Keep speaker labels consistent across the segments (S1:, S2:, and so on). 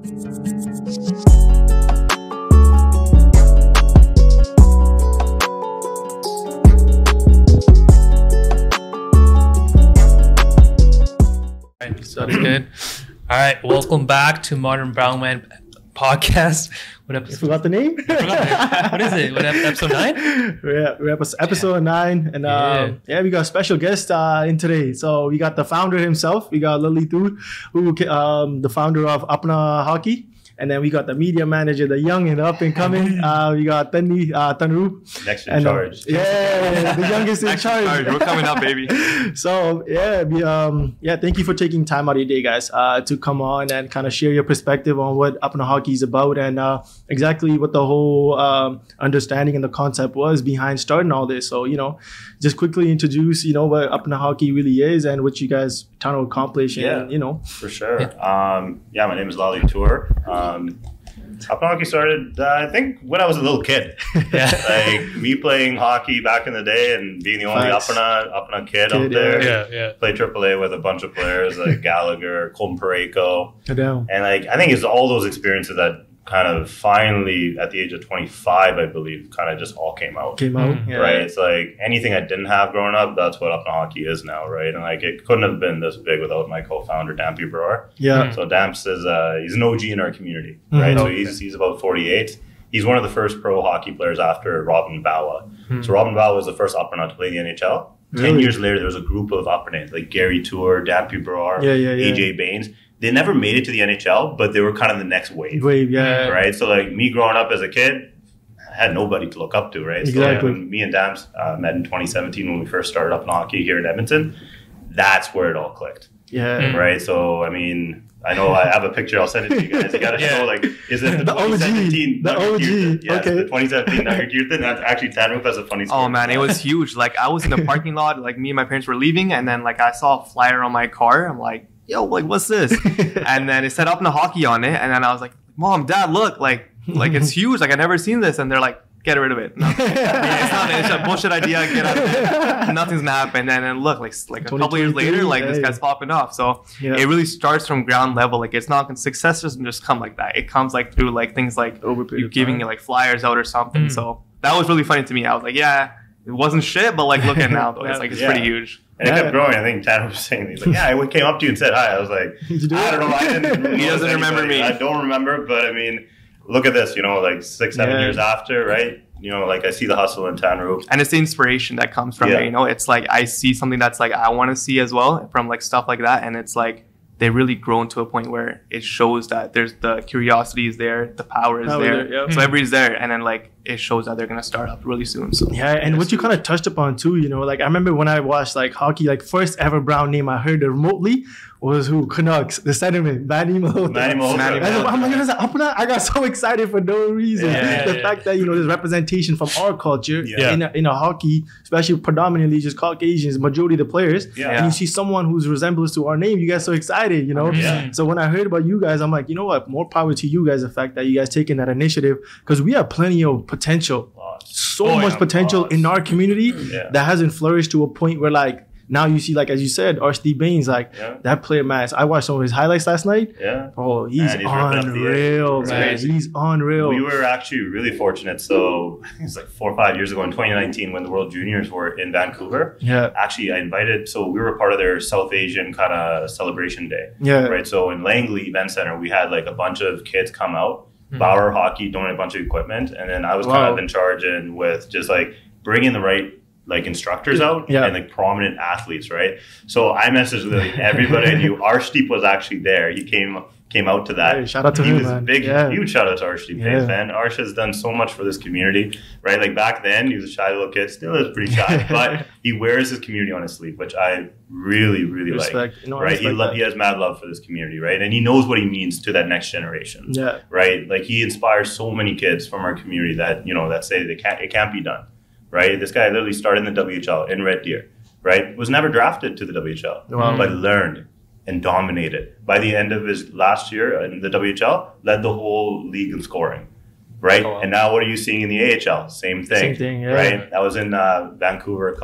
S1: So that's good. All right, welcome back to Modern Brown Man podcast. What episode?
S2: You forgot the name?
S1: What is it? What episode 9?
S2: We're episode 9, and we got a special guest in today. So we got the founder himself. We got Lali Toor, who the founder of Apna Hockey. And then we got the media manager, the young and up and coming. We got Tanru.
S3: Next in charge.
S2: Yeah, the youngest in charge.
S3: We're coming up, baby.
S2: So thank you for taking time out of your day, guys, to come on and kind of share your perspective on what Apna Hockey is about and exactly what the whole understanding and the concept was behind starting all this. So, just quickly introduce, what Apna Hockey really is and what you guys trying to accomplish. And,
S3: For sure. My name is Lali Toor. Apna Hockey started, I think, when I was a little kid. Like me playing hockey back in the day and being the only Apna kid out there. Played AAA with a bunch of players like Gallagher, Colton Parayko. And I think it's all those experiences that kind of finally at the age of 25, I believe, kind of just all came out. Right? It's like anything I didn't have growing up, that's what Apna Hockey is now, right? And it couldn't have been this big without my co-founder, Dampy Brewer. So Damps is he's an OG in our community, right? So he's about 48. He's one of the first pro hockey players after Robin Bawa. So Robin Bawa was the first Apna to play the NHL. 10 years later, there was a group of Apna like Gary Toor, Dampy Brewer, AJ Baines. They never made it to the NHL, but they were kind of the next wave. Right? So me growing up as a kid, I had nobody to look up to, right?
S2: Exactly.
S3: So when me and Dams met in 2017 when we first started Apna Hockey here in Edmonton, that's where it all clicked. Right? So, I know I have a picture. I'll send it to you guys. You got to show, is it the 2017
S2: The OG.
S3: Yes, the 2017 Nugget Kirtan. That's actually, Tanru has a funny story.
S4: Oh, man, it was huge. I was in the parking lot. Me and my parents were leaving, and then, I saw a flyer on my car. I'm like, yo, what's this? And then it said Apna Hockey on it. And then I was like, Mom, Dad, look, it's huge. I never seen this. And they're like, get rid of it. No. It's a bullshit idea. Get out of it. Nothing's gonna happen. And then look, a couple years later, this guy's popping off. So it really starts from ground level. It's not, success doesn't just come like that. It comes through things like you giving you flyers out or something. So that was really funny to me. I was like, yeah, it wasn't shit, but look at now though. It's pretty huge.
S3: And it kept growing. I think Tanner was saying, he's like, I came up to you and said hi. I was like, I don't know.
S4: He doesn't remember me.
S3: I don't remember, but look at this, 6, 7 years after, right? I see the hustle in Tanner.
S4: And it's the inspiration that comes from it, It's I see something that's I want to see as well from stuff like that. And it's they really grown to a point where it shows that there's the curiosity is there, the power is there. So everybody's there. And then it shows that they're going to start up really soon. So
S2: and what you kind of touched upon too, I remember when I watched hockey, first ever Brown name I heard remotely was who? Canucks, the centerman, Manny Malhotra. I'm like, Apna? I got so excited for no reason. The fact that, there's representation from our culture in a hockey, especially predominantly just Caucasians, majority of the players. And you see someone who's resemblance to our name, you get so excited, So when I heard about you guys, I'm like, you know what? More power to you guys, the fact that you guys taking that initiative, because we have plenty of potential, so much potential in our community that hasn't flourished to a point where now you see, as you said, Archie Baines, that player, man. I watched some of his highlights last night. Oh, he's unreal, man. He's unreal.
S3: We were actually really fortunate. So I think it's 4 or 5 years ago in 2019 when the World Juniors were in Vancouver. Actually, I invited, so we were part of their South Asian kind of celebration day. Right. So in Langley Event Center, we had a bunch of kids come out, Bauer Hockey, donate a bunch of equipment. And then I was kind of in charge and with just bringing the right instructors out and prominent athletes, right? So I messaged everybody I knew. Arshdeep was actually there. He came out to that.
S2: Hey, shout out to him,
S3: man. Huge shout out to Arshdeep, man. Arsh has done so much for this community, right? Back then, he was a shy little kid, still is pretty shy, but he wears his community on his sleeve, which I really, really like. Right? He has mad love for this community, right? And he knows what he means to that next generation. Right? He inspires so many kids from our community that, that say it can't be done. Right? This guy literally started in the WHL in Red Deer, right? Was never drafted to the WHL, but learned and dominated. By the end of his last year in the WHL, led the whole league in scoring, right? And now what are you seeing in the AHL? Same thing, right? I was in Vancouver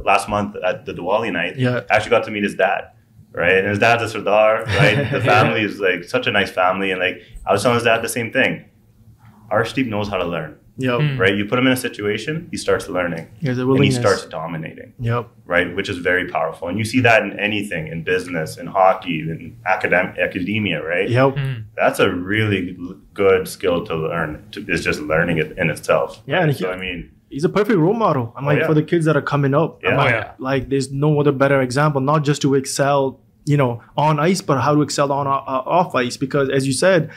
S3: last month at the Diwali night. I actually got to meet his dad, right? And his dad's a Sardar, right? The family is like such a nice family. And like, I was telling his dad the same thing. Arshdeep knows how to learn.
S2: Yep.
S3: Right? You put him in a situation, he starts learning. And he starts dominating.
S2: Yep.
S3: Right? Which is very powerful. And you see that in anything, in business, in hockey, in academia, right?
S2: Yep.
S3: That's a really good skill to learn. It's just learning it in itself.
S2: Yeah. And
S3: so, I mean,
S2: he's a perfect role model. I'm like, for the kids that are coming up, like, there's no other better example, not just to excel, you know, on ice, but how to excel on off ice. Because as you said,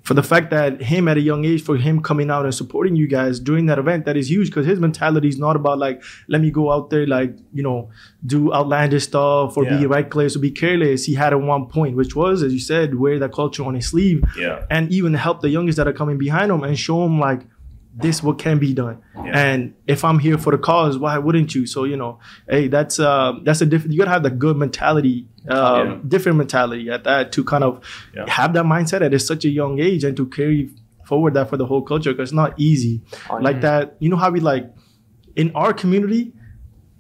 S2: for the fact that him at a young age, for him coming out and supporting you guys during that event, that is huge, because his mentality is not about like, let me go out there, like, you know, do outlandish stuff or be reckless or be careless. He had at one point, which was, as you said, wear that culture on his sleeve and even help the youngest that are coming behind him and show him like, this what can be done. And if I'm here for the cause, why wouldn't you? So, you know, hey, that's a different, you gotta have the good mentality, different mentality at that, to kind of have that mindset at such a young age and to carry forward that for the whole culture, because it's not easy. Like that, you know how we like, in our community,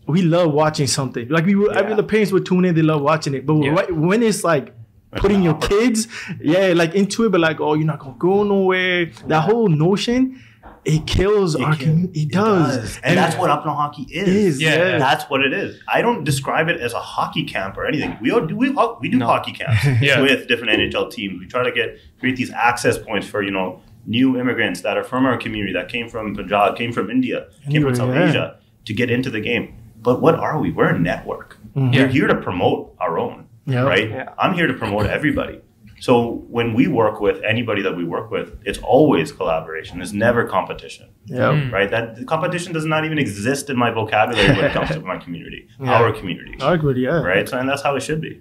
S2: we love watching something. Like I mean, the parents would tune in, they love watching it. But when it's like, putting your kids, like into it, but like, oh, you're not gonna go nowhere. That whole notion, it kills our community. It does.
S3: And that's what Apna Hockey is. That's what it is. I don't describe it as a hockey camp or anything. We do hockey camps with different NHL teams. We try to create these access points for, you know, new immigrants that are from our community, that came from Punjab, came from India, came from South Asia, to get into the game. But what are we? We're a network. We're here to promote our own, right? I'm here to promote everybody. So when we work with anybody that we work with, it's always collaboration. It's never competition. Right? That the competition does not even exist in my vocabulary when it comes to my community, our community. Right? So, and that's how it should be.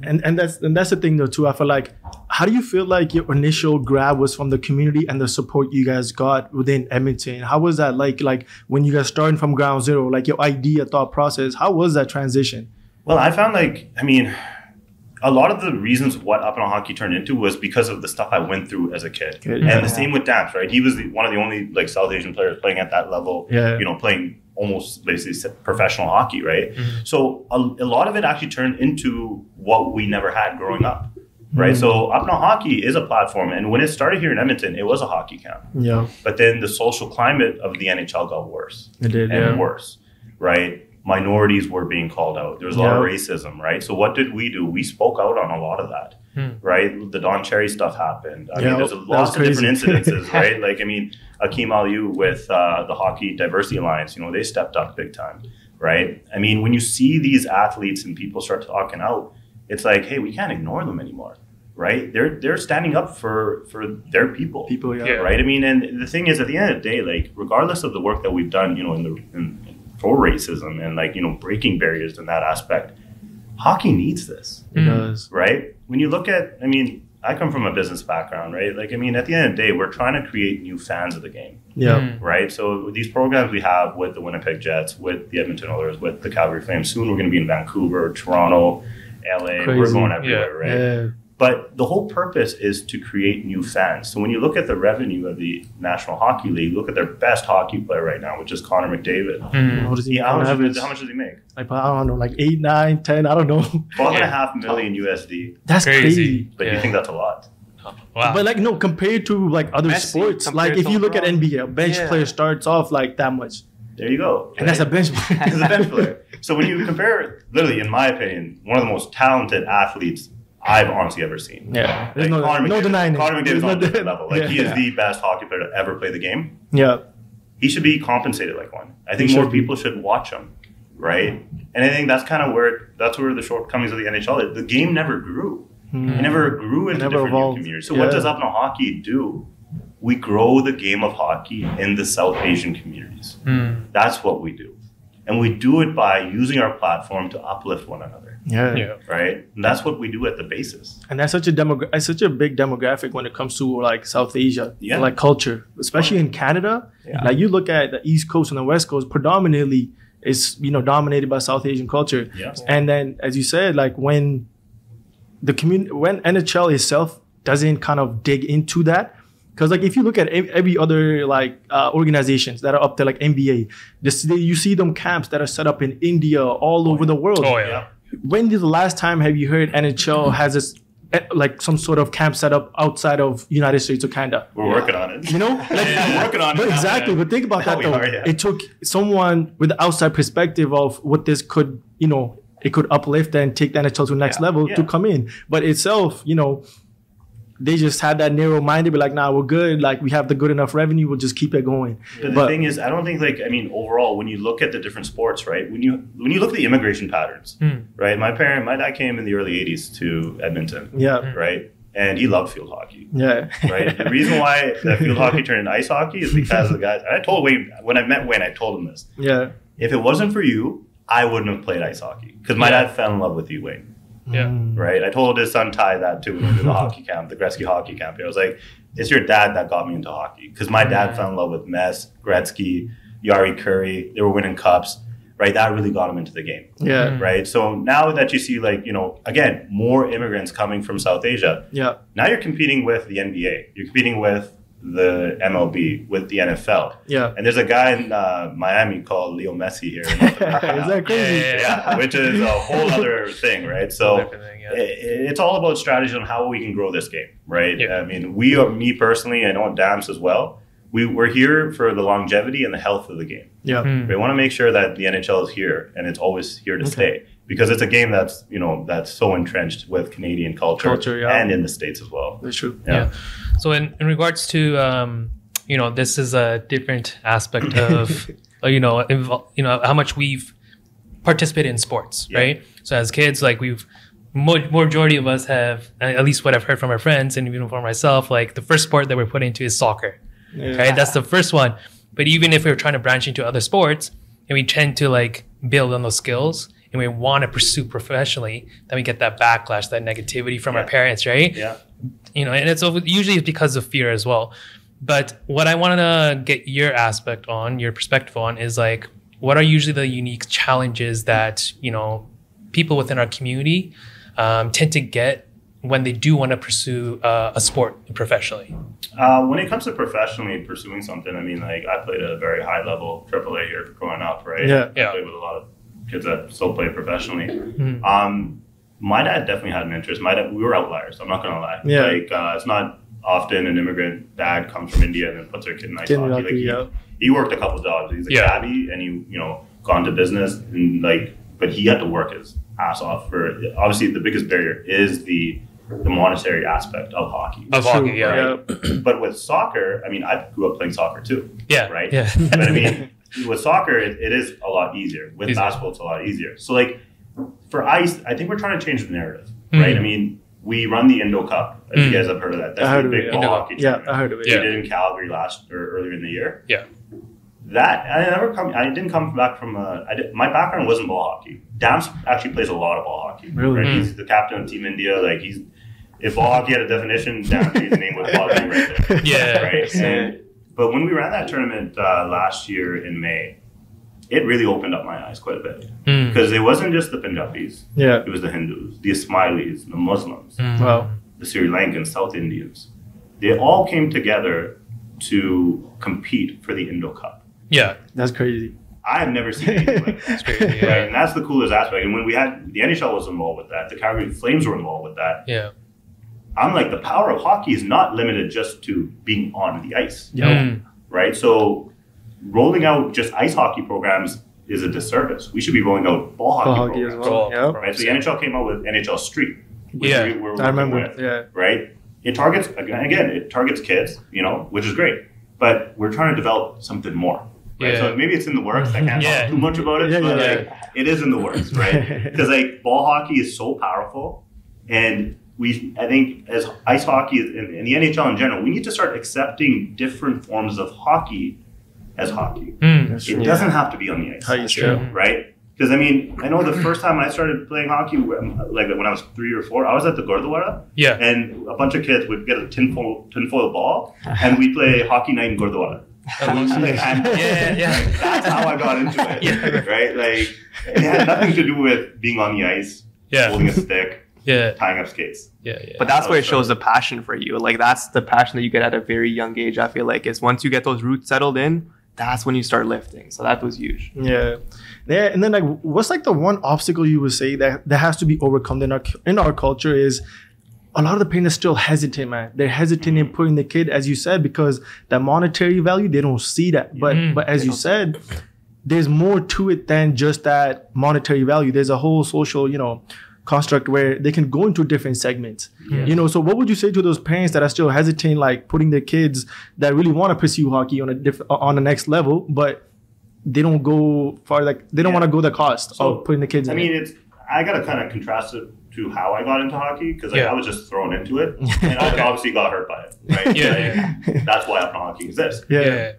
S2: And that's the thing though too. I feel like, how do you feel like your initial grab was from the community and the support you guys got within Edmonton? How was that like when you guys started from ground zero, like your idea, thought process? How was that transition?
S3: Well, I found a lot of the reasons what Apna Hockey turned into was because of the stuff I went through as a kid. And the same with Dams, right? He was one of the only like South Asian players playing at that level, you know, playing almost basically professional hockey, right? So a lot of it actually turned into what we never had growing up, right? So Apna Hockey is a platform. And when it started here in Edmonton, it was a hockey camp. But then the social climate of the NHL got worse.
S2: It did,
S3: and worse, right? Minorities were being called out. There was a lot of racism, right? So what did we do? We spoke out on a lot of that, right? The Don Cherry stuff happened. I mean, there's lots of different incidences, right? Like, I mean, Akeem Aliu with the Hockey Diversity Alliance, you know, they stepped up big time, right? I mean, when you see these athletes and people start talking out, it's like, hey, we can't ignore them anymore, right? They're standing up for their people, right? I mean, and the thing is, at the end of the day, like, regardless of the work that we've done, you know, for racism and like, you know, breaking barriers in that aspect, hockey needs this.
S2: It does.
S3: Right? When you look at, I mean, I come from a business background, right? Like, I mean, at the end of the day, we're trying to create new fans of the game. Right? So these programs we have with the Winnipeg Jets, with the Edmonton Oilers, with the Calgary Flames, soon we're going to be in Vancouver, Toronto, LA, we're going everywhere, right? But the whole purpose is to create new fans. So when you look at the revenue of the National Hockey League, look at their best hockey player right now, which is Connor McDavid.
S2: What does he
S3: how much does he make?
S2: Like, I don't know, like 8, 9, 10, I don't know.
S3: $12.5 million USD.
S2: That's crazy.
S3: But you think that's a lot?
S1: Wow.
S2: But like, no, compared to like other sports, like if you look at NBA, a bench player starts off like that much.
S3: There you go. Right?
S2: And that's a bench player.
S3: That's a bench player. So when you compare, literally, in my opinion, one of the most talented athletes I've honestly ever seen.
S2: There's
S3: like,
S2: no denying it.
S3: Connor McDavid's on a different level. Like, he is the best hockey player to ever play the game. He should be compensated like one. I think more people should watch him, right? And I think that's kind of where the shortcomings of the NHL is. The game never grew. It never grew into different new communities. So what does Apna Hockey do? We grow the game of hockey in the South Asian communities. That's what we do. And we do it by using our platform to uplift one another. Right? And that's what we do at the basis.
S2: And that's such a big demographic when it comes to like South Asia, like culture, especially in Canada. Like you look at the East Coast and the West Coast, predominantly is, you know, dominated by South Asian culture. And then, as you said, like when NHL itself doesn't kind of dig into that, because like if you look at every other like organizations that are up there, like NBA, you see them camps that are set up in India, all over the world. when did the last time have you heard NHL has this like some sort of camp set up outside of United States or Canada?
S3: We're working on it.
S2: You know,
S3: We're working on it.
S2: But exactly. But think about that though. It took someone with the outside perspective of what this could, you know, it could uplift and take the NHL to the next level to come in. But itself, you know, they just had that narrow mind to be like, nah, we're good. Like, we have the good enough revenue. We'll just keep it going.
S3: But the thing is, I don't think, like, I mean, overall, when you look at the different sports, right, when you look at the immigration patterns, right, my dad came in the early 80s to Edmonton, right, and he loved field hockey, right. The reason why that field hockey turned into ice hockey is because of the guys. I told Wayne, when I met Wayne, I told him this. If it wasn't for you, I wouldn't have played ice hockey because my dad fell in love with you, Wayne. Right. I told his son Ty that too when we did the hockey camp, the Gretzky hockey camp. I was like, it's your dad that got me into hockey because my dad fell in love with Mess, Gretzky, Yari Curry. They were winning cups. Right. That really got him into the game. Right. So now that you see, like, you know, again, more immigrants coming from South Asia. Now you're competing with the NBA. You're competing with the MLB, with the NFL. And there's a guy in Miami called Leo Messi here. In North America.
S2: Is that crazy?
S3: Which is a whole other thing, right? So it's all about strategy on how we can grow this game, right? I mean, me personally, I know Dams as well, we're here for the longevity and the health of the game. We want to make sure that the NHL is here and it's always here to stay. Because it's a game that's, you know, that's so entrenched with Canadian culture and in the States as well.
S2: That's true.
S1: So in regards to, you know, this is a different aspect of, you know, how much we've participated in sports, right? So as kids, like majority of us have, at least what I've heard from our friends and even for myself, like the first sport that we're put into is soccer, right? That's the first one. But even if we're trying to branch into other sports and we tend to like build on those skills, and we want to pursue professionally, then we get that backlash, that negativity from our parents, right? You know, and it's usually because of fear as well. But what I wanted to get your perspective on is like, what are usually the unique challenges that, you know, people within our community tend to get when they do want to pursue a sport professionally?
S3: When it comes to professionally pursuing something, I mean, like I played at a very high level AAA here growing up, right? I played with a lot of kids that still play professionally. My dad definitely had an interest. We were outliers. I'm not gonna lie. Like it's not often an immigrant dad comes from India and then puts their kid in ice hockey. Like he worked a couple of jobs. He's a cabbie and he gone to business and like, but he had to work his ass off for. Obviously, the biggest barrier is the monetary aspect of hockey. Right? But with soccer, I mean, I grew up playing soccer too. Right. But I mean. With soccer, it is a lot easier. With basketball, it's a lot easier. So, like, for ice, I think we're trying to change the narrative, right? I mean, we run the Indo Cup, if you guys have heard of that. That's the big ball hockey tournament. I heard of it. We did in Calgary earlier in the year. That, I didn't come back from, my background wasn't ball hockey. Dams actually plays a lot of ball hockey.
S2: Really?
S3: Right? He's the captain of Team India. Like, if ball hockey had a definition, Dams, his name was ball hockey right there. Right? But when we ran that tournament last year in May, it really opened up my eyes quite a bit. Because it wasn't just the Punjabis. It was the Hindus, the Ismailis, the Muslims, the Sri Lankans, South Indians. They all came together to compete for the Indo Cup.
S2: That's crazy.
S3: I have never seen anything like that. That's crazy, right? And that's the coolest aspect. And when we had, the NHL was involved with that, the Calgary Flames were involved with that. I'm like, the power of hockey is not limited just to being on the ice, right? So rolling out just ice hockey programs is a disservice. We should be rolling out ball hockey programs,
S2: as well.
S3: Right? So the NHL came out with NHL Street.
S2: I remember.
S3: Right? It targets, again, it targets kids, you know, which is great. But we're trying to develop something more. Right? So maybe it's in the works. I can't talk too much about it, but like, it is in the works, right? Because like ball hockey is so powerful, and I think as ice hockey and the NHL in general, we need to start accepting different forms of hockey as hockey. It doesn't have to be on the ice, right? Because I mean, I know the first time I started playing hockey, like when I was 3 or 4, I was at the Gurdwara, and a bunch of kids would get a tinfoil ball, and we'd play hockey night in Gurdwara. That's how I got into it, right? Like it had nothing to do with being on the ice, holding a stick. Tying up skates.
S4: But that's where it shows the passion for you. Like that's the passion that you get at a very young age. I feel like is once you get those roots settled in, that's when you start lifting. So that was huge.
S2: Yeah. And then like, what's like the one obstacle you would say that has to be overcome in our culture is a lot of the parents still hesitant, man. They're hesitant in putting the kid, as you said, because that monetary value, they don't see that. But as you said, there's more to it than just that monetary value. There's a whole social, construct where they can go into different segments. So what would you say to those parents that are still hesitant, like putting their kids that really want to pursue hockey on the next level, but they don't go far, like they don't want to go the cost of putting the kids in?
S3: I mean, I got to kind of contrast it to how I got into hockey, because I was just thrown into it, and I obviously got hurt by it, right? That's why Apna Hockey exists.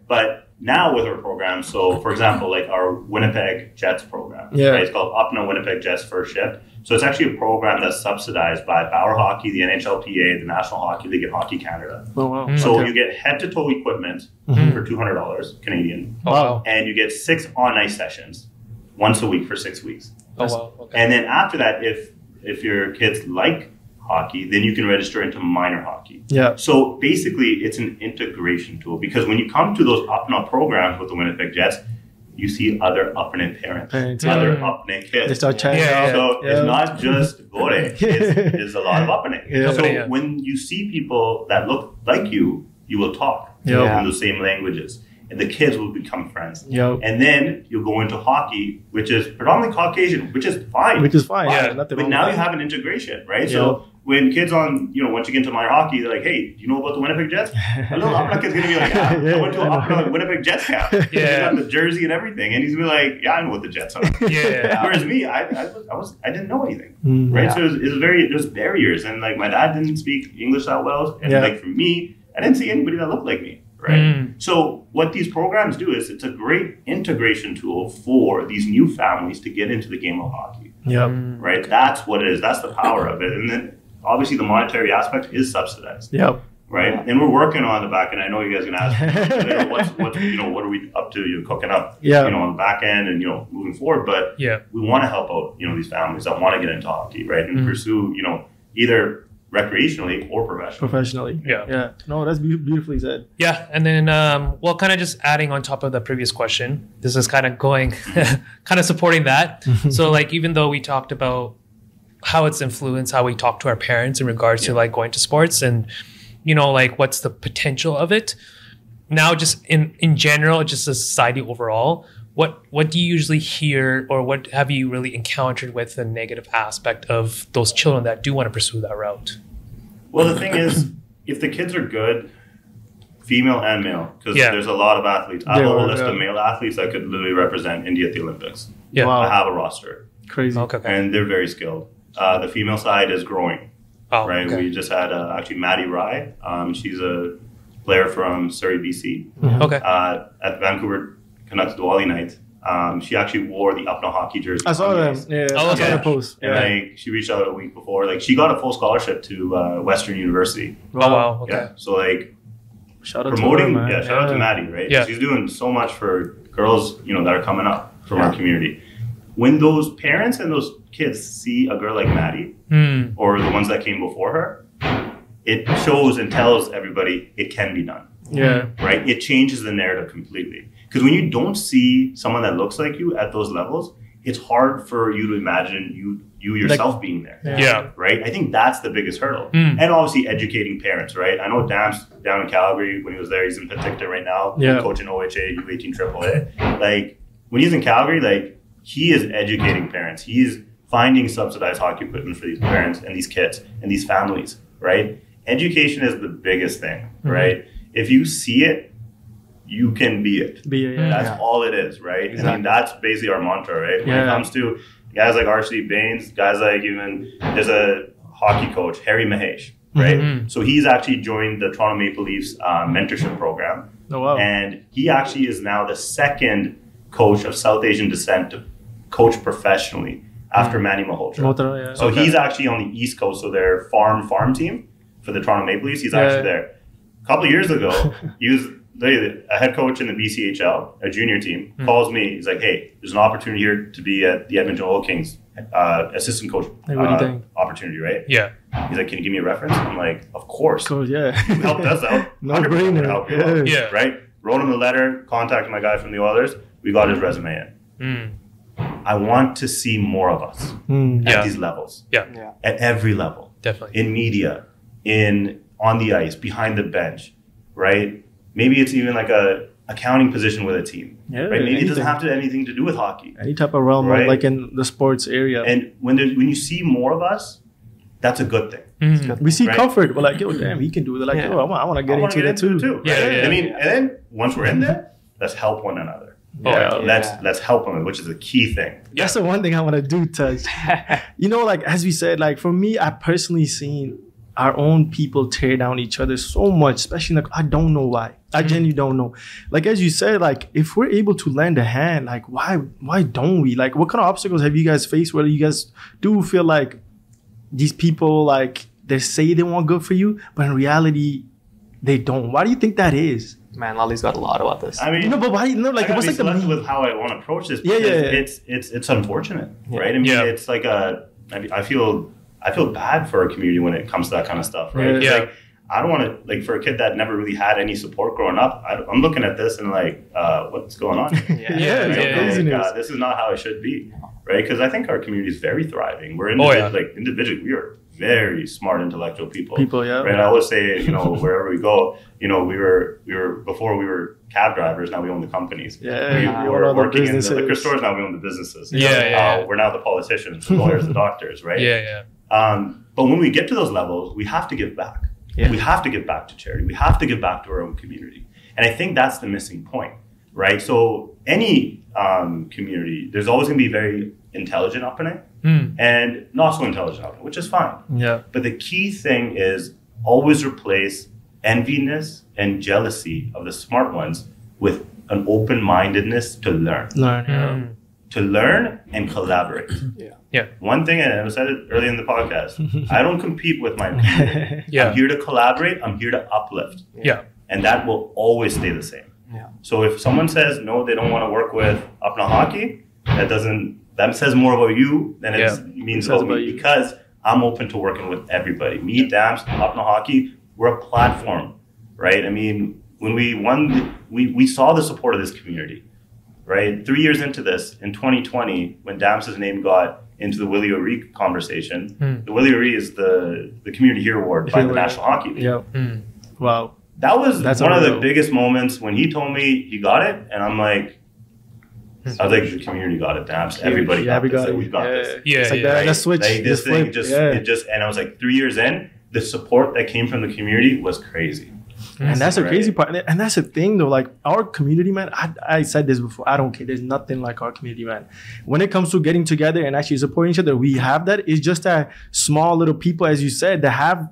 S3: But now with our program, so for example, like our Winnipeg Jets program, right? It's called Apna Winnipeg Jets First Shift. So it's actually a program that's subsidized by Bauer Hockey, the NHLPA, the National Hockey League, and Hockey Canada. Oh, wow. So you get head-to-toe equipment for $200 Canadian.
S1: Wow.
S3: And you get 6 on-ice sessions once a week for 6 weeks.
S1: Oh, wow. Okay.
S3: And then after that, if your kids like hockey, then you can register into minor hockey. So basically, it's an integration tool, because when you come to those Apna programs with the Winnipeg Jets, you see other Apna parents, other Apna kids.
S2: They start chatting.
S3: So it's not just Gore, it's a lot of Apna. So when you see people that look like you will talk in the same languages. And the kids will become friends. And then you'll go into hockey, which is predominantly Caucasian, which is fine. But now you have an integration, right? So when kids once you get into minor hockey, they're like, hey, do you know about the Winnipeg Jets? A little Apna kid's going to be like, I went to an Apna Winnipeg Jets camp. He's got the jersey and everything. And he's going to be like, yeah, I know what the Jets are. Whereas me, I didn't know anything, right? So there's barriers. And like my dad didn't speak English that well. And like for me, I didn't see anybody that looked like me. Right. So what these programs do is it's a great integration tool for these new families to get into the game of hockey. Right. That's what it is. That's the power of it. And then obviously the monetary aspect is subsidized. Right. And we're working on the back end. I know you guys are gonna ask what are we up to cooking up on the back end and moving forward. But we want to help out these families that want to get into hockey, right, and pursue either recreationally or professionally.
S2: No, that's beautifully said.
S1: And then kind of just adding on top of the previous question, this is kind of going kind of supporting that. So like, even though we talked about how it's influenced how we talk to our parents in regards to like going to sports and like what's the potential of it now, just in general, just a society overall, what do you usually hear, or what have you really encountered with the negative aspect of those children that do want to pursue that route?
S3: Well, the thing is, if the kids are good, female and male, because there's a lot of athletes. I have a whole list of male athletes that could literally represent India at the Olympics. I have a roster.
S2: Crazy.
S3: And they're very skilled. The female side is growing. Right. We just had actually Maddie Rye. She's a player from Surrey, BC. At Vancouver Canucks Diwali night, she actually wore the Apna Hockey jersey.
S2: I saw them. I saw the post.
S3: And like she reached out a week before. Like she got a full scholarship to Western University. So like
S2: shout out
S3: promoting.
S2: to her,
S3: shout out to Maddie. Right. She's doing so much for girls that are coming up from our community. When those parents and those kids see a girl like Maddie or the ones that came before her, it shows and tells everybody it can be done. Right. It changes the narrative completely. Because when you don't see someone that looks like you at those levels, it's hard for you to imagine you yourself being there. Right? I think that's the biggest hurdle. And obviously educating parents, right? I know Dam's down in Calgary when he was there. He's in Penticton right now, coaching OHA, U18 AAA. Like, when he's in Calgary, like, he is educating parents. He's finding subsidized hockey equipment for these parents and these kids and these families, right? Education is the biggest thing, right? If you see it, you can be it. That's all it is, right? Exactly. I mean, that's basically our mantra, right? When it comes to guys like R.C. Baines, guys like there's a hockey coach, Harry Mahesh, right? So he's actually joined the Toronto Maple Leafs mentorship program. And he actually is now the second coach of South Asian descent to coach professionally after Manny Malhotra. So he's actually on the East Coast, so their farm team for the Toronto Maple Leafs, he's actually there. A couple of years ago, he was a head coach in the BCHL, a junior team, calls me. He's like, hey, there's an opportunity here to be at the Edmonton Oil Kings assistant coach opportunity, right? He's like, can you give me a reference? I'm like, of course.
S2: You
S3: helped us out.
S2: No brainer.
S3: Right? wrote him the letter, contacted my guy from the Oilers. We got his resume in. I want to see more of us at these levels.
S1: Yeah.
S3: At every level.
S1: Definitely.
S3: In media, on the ice, behind the bench, right? Maybe it's even like a accounting position with a team.
S2: Yeah,
S3: right? Maybe it doesn't have to anything to do with hockey.
S2: Any type of realm,
S3: right?
S2: like in the sports area.
S3: And when you see more of us, that's a good thing.
S2: We see
S3: right?
S2: comfort. We're like, yo, damn, he can do it. They're like, yo, I want to get into that too.
S1: Yeah.
S3: I mean, and then once we're in there, let's help one another. Let's help them, which is a key thing.
S2: That's the one thing I want to do, Touch. You know, like as we said, like for me, I personally seen our own people tear down each other so much, especially like I don't know why. I genuinely don't know. Like as you said, like if we're able to lend a hand, like why don't we? Like what kind of obstacles have you guys faced where you guys do feel like these people like they say they want good for you, but in reality they don't? Why do you think that is?
S4: Man, Lali's got a lot about this.
S3: I mean,
S2: no, but why? No, like what's like the
S3: selective with how I want to approach this? It's unfortunate, right? I mean, it's like I feel bad for our community when it comes to that kind of stuff, right? Like, I don't want to, like, for a kid that never really had any support growing up, I'm looking at this and like, what's going on? This is not how it should be, right? Because I think our community is very thriving. We're like individually, we are very smart, intellectual people. Right? I always say, you know, wherever we go, you know, we were before we were cab drivers. Now we own the companies. We were working in the liquor stores. Now we own the businesses. We're now the politicians, the lawyers, the doctors, right? But when we get to those levels, we have to give back. We have to give back to charity. We have to give back to our own community. And I think that's the missing point, right? So any community, there's always going to be very intelligent up in it and not so intelligent up in it, which is fine. But the key thing is always replace enviness and jealousy of the smart ones with an open-mindedness to learn. To learn and collaborate. One thing, and I said it early in the podcast, I don't compete with my people. I'm here to collaborate. I'm here to uplift. And that will always stay the same. So if someone says, no, they don't want to work with Apna Hockey, that says more about you than it means about me. Because I'm open to working with everybody. Me, Dams, Apna Hockey, we're a platform, right? I mean, when we won, we saw the support of this community. Right, 3 years into this, in 2020, when Dams's name got into the Willie O'Ree conversation, the Willie O'Ree is the Community Hero Award by the National Hockey League.
S2: Wow,
S3: that was one of the biggest moments when he told me he got it, and I'm like, I was like, the community got it, Dams. Everybody got this. We've got this.
S2: It's like that switch.
S3: Like, this thing and I was like, 3 years in, the support that came from the community was crazy.
S2: And that's the crazy part. And that's the thing, though. Like, our community, man, I said this before. I don't care. There's nothing like our community, man. When it comes to getting together and actually supporting each other, we have that. It's just that small little people, as you said, that have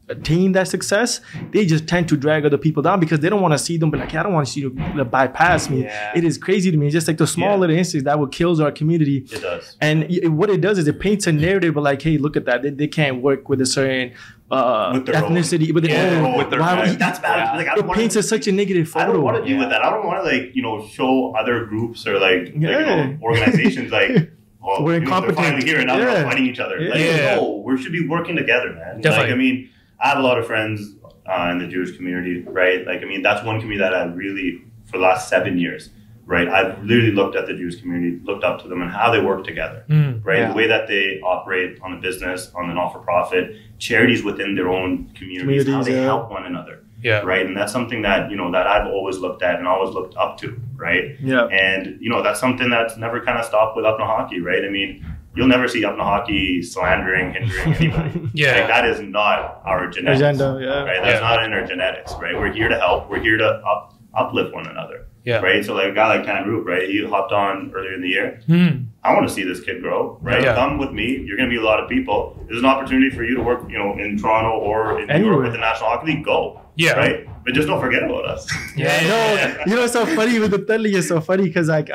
S2: attained that success, they just tend to drag other people down because they don't want to see them be like, hey, I don't want to see you bypass me. It is crazy to me. It's just like the small little instance that will kill our community.
S3: It does.
S2: And what it does is it paints a narrative of like, hey, look at that. They can't work with a certain ethnicity. With their own. That's bad. Like, it paints such a negative photo.
S3: I don't want to deal with that. I don't want to, like, you know, show other groups or like you know, organizations like, oh, we're incompetent. They're finally here and now they're all fighting each other. Like, no, we should be working together, man.
S1: Definitely.
S3: Like, I mean, I have a lot of friends in the Jewish community, right? Like, I mean, that's one community that I really, for the last 7 years, right? I've literally looked at the Jewish community, looked up to them and how they work together, right? The way that they operate on a business, on a not-for-profit, charities within their own communities, how they help one another, right? And that's something that, you know, that I've always looked at and always looked up to, right? And, you know, that's something that's never kind of stopped with Apna Hockey, right? I mean, you'll never see Apna Hockey slandering, hindering anybody. Like, that is not our genetics. Right? That's not in our genetics, right? We're here to help. We're here to uplift one another. Right? So like a guy like Tan Roop, right? He hopped on earlier in the year. I want to see this kid grow, right? Come with me. You're going to be a lot of people. There's an opportunity for you to work, you know, in Toronto or in New York with the National Hockey League. Go. Right? But just don't forget about us.
S2: No, you know, it's so funny with the Thudley. It's so funny because, like,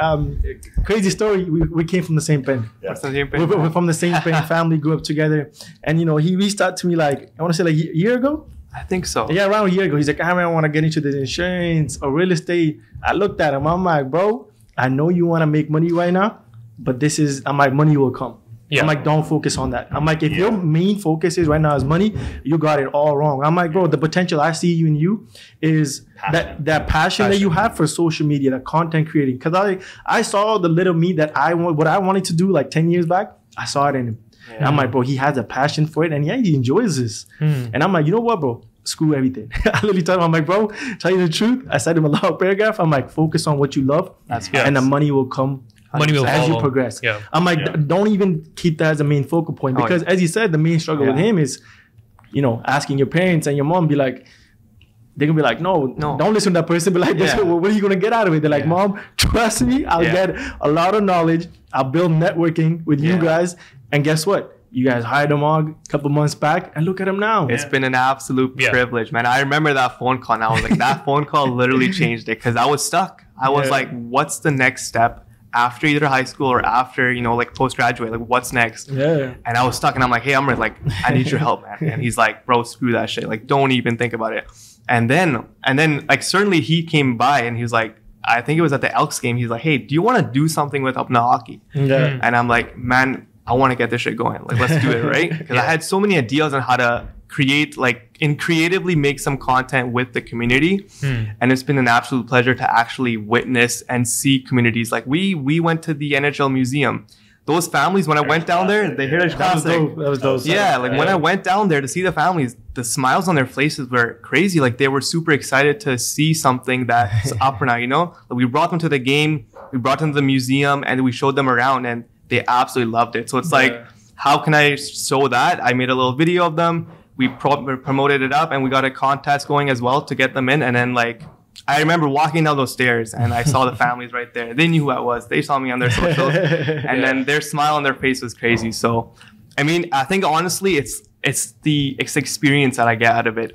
S2: crazy story. We came from the same pen. We're from the same pen. Family grew up together, and you know, he reached out to me like I want to say like a year ago.
S4: I think so.
S2: Yeah, around a year ago. He's like, I want to get into the insurance or real estate. I looked at him. I'm like, bro, I know you want to make money right now, but I'm like, money will come. I'm like, don't focus on that. I'm like, if your main focus is right now is money, you got it all wrong. I'm like, bro, the potential I see in you is that passion that you have for social media, that content creating. Because I saw the little me that what I wanted to do like 10 years back, I saw it in him. And I'm like, bro, he has a passion for it, and he enjoys this. And I'm like, you know what, bro? Screw everything. I literally told him, I'm like, bro, tell you the truth. I said him a long paragraph. I'm like, focus on what you love, and the money will come.
S1: Money will
S2: as
S1: follow.
S2: You progress. I'm like, don't even keep that as a main focal point, because as you said, the main struggle with him is, asking your parents and your mom, be like, they're gonna be like, no, don't listen to that person. Be like, what are you gonna get out of it? They're like, Mom, trust me, I'll get a lot of knowledge. I'll build networking with you guys, and guess what? You guys hired them all a couple months back, and look at them now.
S4: It's been an absolute privilege, man. I remember that phone call, and I was like, that phone call literally changed it, because I was stuck. I was like, what's the next step after either high school or after, like postgraduate? Like, what's next? And I was stuck, and I'm like, hey, Amrit, like, I need your help, man. And he's like, bro, screw that shit. Like, don't even think about it. And then like, certainly he came by, and he was like, I think it was at the Elks game. He's like, hey, do you want to do something with Apna Hockey? And I'm like, man, I want to get this shit going. Like, let's do it, right? Because I had so many ideas on how to creatively make some content with the community. And it's been an absolute pleasure to actually witness and see communities. Like, we went to the NHL museum. Those families, when I went down there, the Heritage Classic.
S2: That was dope.
S4: Yeah, like when I went down there to see the families, the smiles on their faces were crazy. Like, they were super excited to see something that's Apna, Like, we brought them to the game, we brought them to the museum, and we showed them around, and they absolutely loved it. So it's like, how can I show that? I made a little video of them. We promoted it up, and we got a contest going as well to get them in. And then, like, I remember walking down those stairs, and I saw the families right there. They knew who I was. They saw me on their socials, and then their smile on their face was crazy. So, I mean, I think honestly, it's the experience that I get out of it.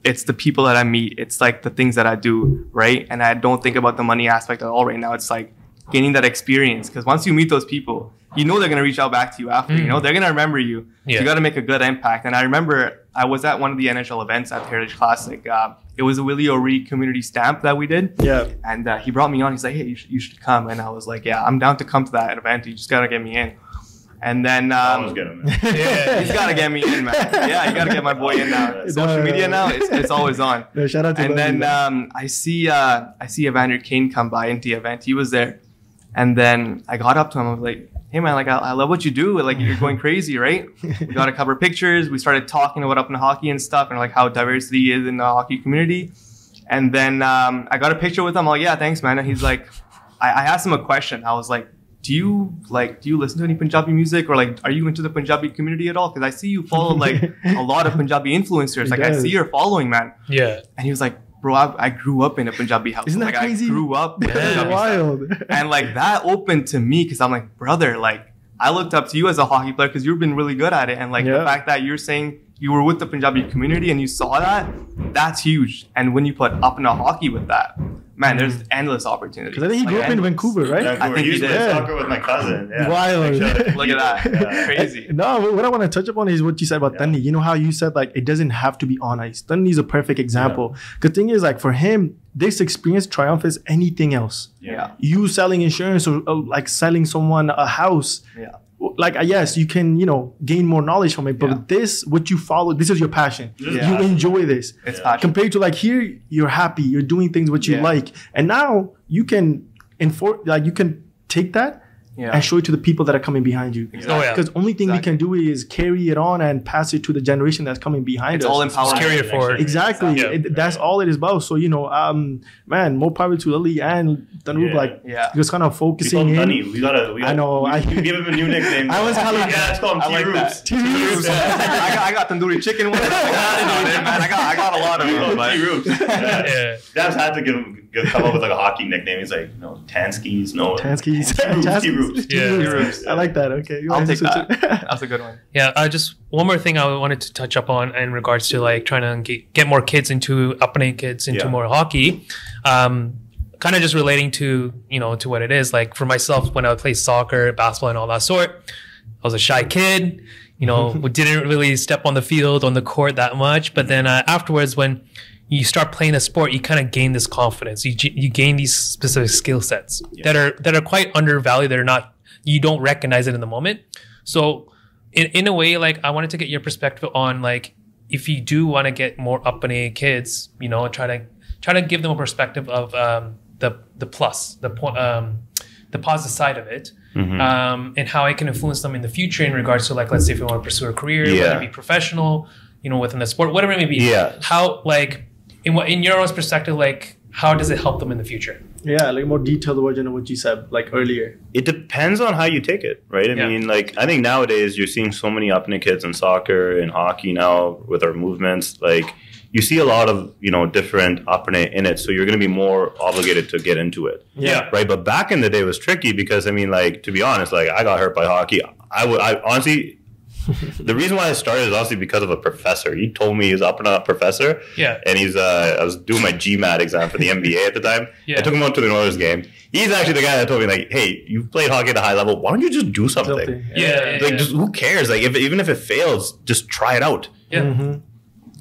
S4: It's the people that I meet. It's like the things that I do, right? And I don't think about the money aspect at all right now. It's like gaining that experience, because once you meet those people, they're going to reach out back to you after. They're going to remember you. So you got to make a good impact. And I remember I was at one of the NHL events at the Heritage Classic. It was a Willie O'Ree community stamp that we did. And he brought me on. He's like, hey, you should come. And I was like, yeah, I'm down to come to that event. You just got to get me in. And then
S3: Almost get him in.
S4: he's got to get me in, man. Yeah, you got to get my boy in now. Social media now, it's always on.
S2: No, shout out to
S4: and then I see Evander Kane come by into the event. He was there. And then I got up to him. I was like, hey, man, like, I love what you do. Like, you're going crazy, right? We got a couple of pictures. We started talking about Apna Hockey and stuff, and like how diversity is in the hockey community. And then I got a picture with him. I'm like, yeah, thanks, man. And he's like, I asked him a question. I was like, do you listen to any Punjabi music, or like, are you into the Punjabi community at all? Because I see you follow like a lot of Punjabi influencers. Like, I see your following, man. And he was like, bro, I grew up in a Punjabi house.
S2: Isn't that
S4: like,
S2: crazy?
S4: I grew up with Punjabi
S2: wild.
S4: stuff. And like, that opened to me, because I'm like, brother, like, I looked up to you as a hockey player because you've been really good at it. And like, the fact that you're saying you were with the Punjabi community and you saw that, that's huge. And when you put Apna Hockey with that, man, there's endless opportunities.
S2: Because I think he grew up in Vancouver, right?
S3: Vancouver.
S4: I think
S3: he used to play soccer with my cousin.
S2: Wild.
S4: Look at that. Crazy.
S2: No, what I want to touch upon is what you said about Tanni. You know how you said, like, it doesn't have to be on ice. Tanni is a perfect example. The thing is, like, for him, this experience triumphs anything else. You selling insurance, or like selling someone a house. Like, yes, you can, gain more knowledge from it, but this, what you follow, this is your passion. You enjoy this.
S4: It's passion.
S2: Compared to like here, you're happy, you're doing things what you like, and now you can you can take that and show it to the people that are coming behind you. Because only thing we can do is carry it on and pass it to the generation that's coming behind us.
S4: It's all empowered.
S1: Carry it forward.
S2: Exactly. That's all it is about. So, man, more power to Lali and Tanur, like, just kind of focusing in. I know.
S3: We give him a new nickname.
S2: I was calling
S3: let's call him T-Roots.
S2: T-Roots.
S4: I got tandoori chicken one. I got a lot of them.
S3: T-Roots. Dabs had to come up with like a hockey nickname. He's like, Tanskis. T-Roots.
S2: I like that. Okay.
S4: I'll take that. That's a good one.
S1: Yeah. Just one more thing I wanted to touch up on in regards to like trying to get more kids into Apna kids into more hockey. Kind of just relating to, to what it is. Like for myself, when I would play soccer, basketball and all that sort, I was a shy kid, didn't really step on the field, on the court that much. But then afterwards, when you start playing a sport, you kind of gain this confidence. You gain these specific skill sets that are quite undervalued. You don't recognize it in the moment. So in a way, like I wanted to get your perspective on like if you do want to get more Apne kids, you know, try to give them a perspective of the plus, the positive side of it, and how it can influence them in the future in regards to like, let's say if you want to pursue a career, whether it be professional, you know, within the sport, whatever it may be.
S3: Yeah.
S1: How like in your own perspective, like how does it help them in the future?
S2: Yeah, like more detailed version of what you said like earlier.
S3: It depends on how you take it, right? I mean, like I think nowadays you're seeing so many Apne kids in soccer and hockey now with our movements. Like you see a lot of, you know, different Apne in it, so you're going to be more obligated to get into it.
S1: Yeah.
S3: Right. But back in the day it was tricky because I mean, like to be honest, like I got hurt by hockey. I honestly. The reason why I started is honestly because of a professor. He told me he was up and up professor.
S1: Yeah.
S3: And I was doing my GMAT exam for the MBA at the time. Yeah. I took him out to the Oilers game. He's actually the guy that told me like, hey, you've played hockey at a high level. Why don't you just do something? Just who cares? Like even if it fails, just try it out.
S1: Yeah.
S3: And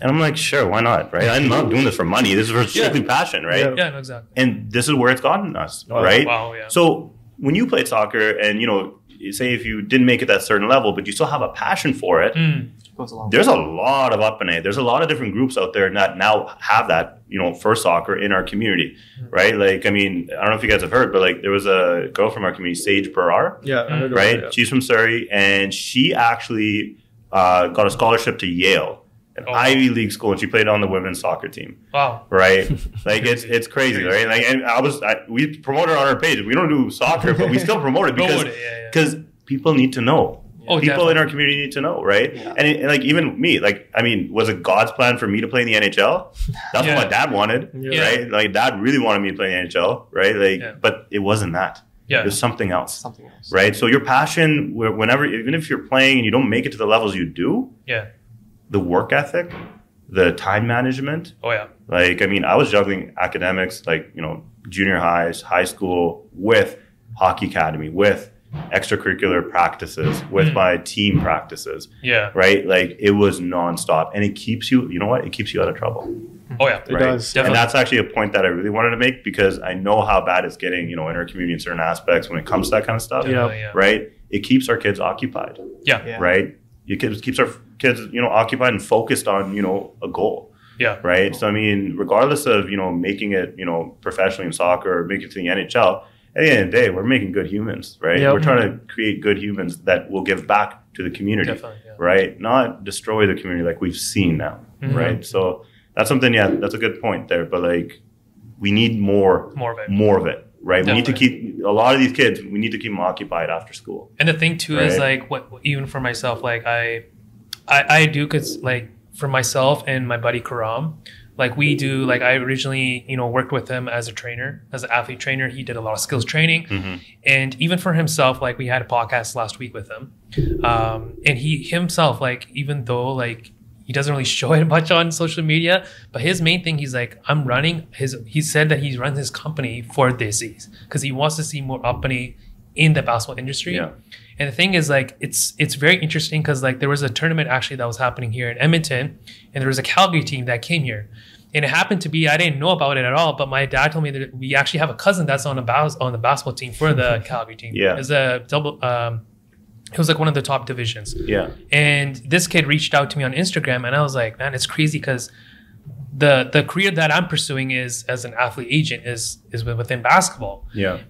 S3: I'm like, sure, why not? Right? I'm not doing this for money. This is for strictly passion, right?
S1: Yeah, exactly.
S3: And this is where it's gotten us, right?
S1: Wow, yeah.
S3: So when you played soccer and, you know, say if you didn't make it that certain level, but you still have a passion for it, there's a lot of Apne. There's a lot of different groups out there that now have that, you know, for soccer in our community, right? Like, I mean, I don't know if you guys have heard, but like there was a girl from our community, Sage Barar, right? She's from Surrey, and she actually got a scholarship to Yale, an Ivy League school, and she played on the women's soccer team.
S1: Wow.
S3: Right? Like it's crazy, right? Like, and we promote it on our page. We don't do soccer, but we still promote it because people need to know. People in our community need to know, right? Yeah. And like even me, like I mean, was it God's plan for me to play in the NHL? That's what my dad wanted, right? Like dad really wanted me to play in the NHL, right? Like, but it wasn't that. It was something else, right? So your passion, whenever, even if you're playing and you don't make it to the levels you do, the work ethic, the time management. Like, I mean, I was juggling academics, like, you know, junior highs, high school, with hockey academy, with extracurricular practices, with my team practices. Right? Like, it was nonstop. And it keeps you, you know what? It keeps you out of trouble.
S2: It does.
S3: And that's actually a point that I really wanted to make because I know how bad it's getting, you know, in our community in certain aspects when it comes to that kind of stuff. Right? It keeps our kids occupied. Right? It keeps our kids, you know, occupied and focused on, you know, a goal. Right. So, I mean, regardless of, you know, making it, you know, professionally in soccer or making it to the NHL, at the end of the day, we're making good humans, right? We're trying to create good humans that will give back to the community, right? Not destroy the community like we've seen now, right? So that's something, that's a good point there. But like, we need more of it. Right, we need to keep a lot of these kids. We need to keep them occupied after school.
S1: And the thing too is like, what even for myself, like I do, because like for myself and my buddy Karam, like we do, like I originally, you know, worked with him as a trainer, as an athlete trainer. He did a lot of skills training, and even for himself, like we had a podcast last week with him, and he himself, like even though like he doesn't really show it much on social media, but his main thing, he's like, I'm running he said that he's running his company for this because he wants to see more Apne in the basketball industry. And the thing is like, it's very interesting because like there was a tournament actually that was happening here in Edmonton, and there was a Calgary team that came here. And it happened to be, I didn't know about it at all, but my dad told me that we actually have a cousin that's on the basketball team for the Calgary team. It's a double, it was like one of the top divisions. And this kid reached out to me on Instagram, and I was like, man, it's crazy because the career that I'm pursuing is as an athlete agent is within basketball.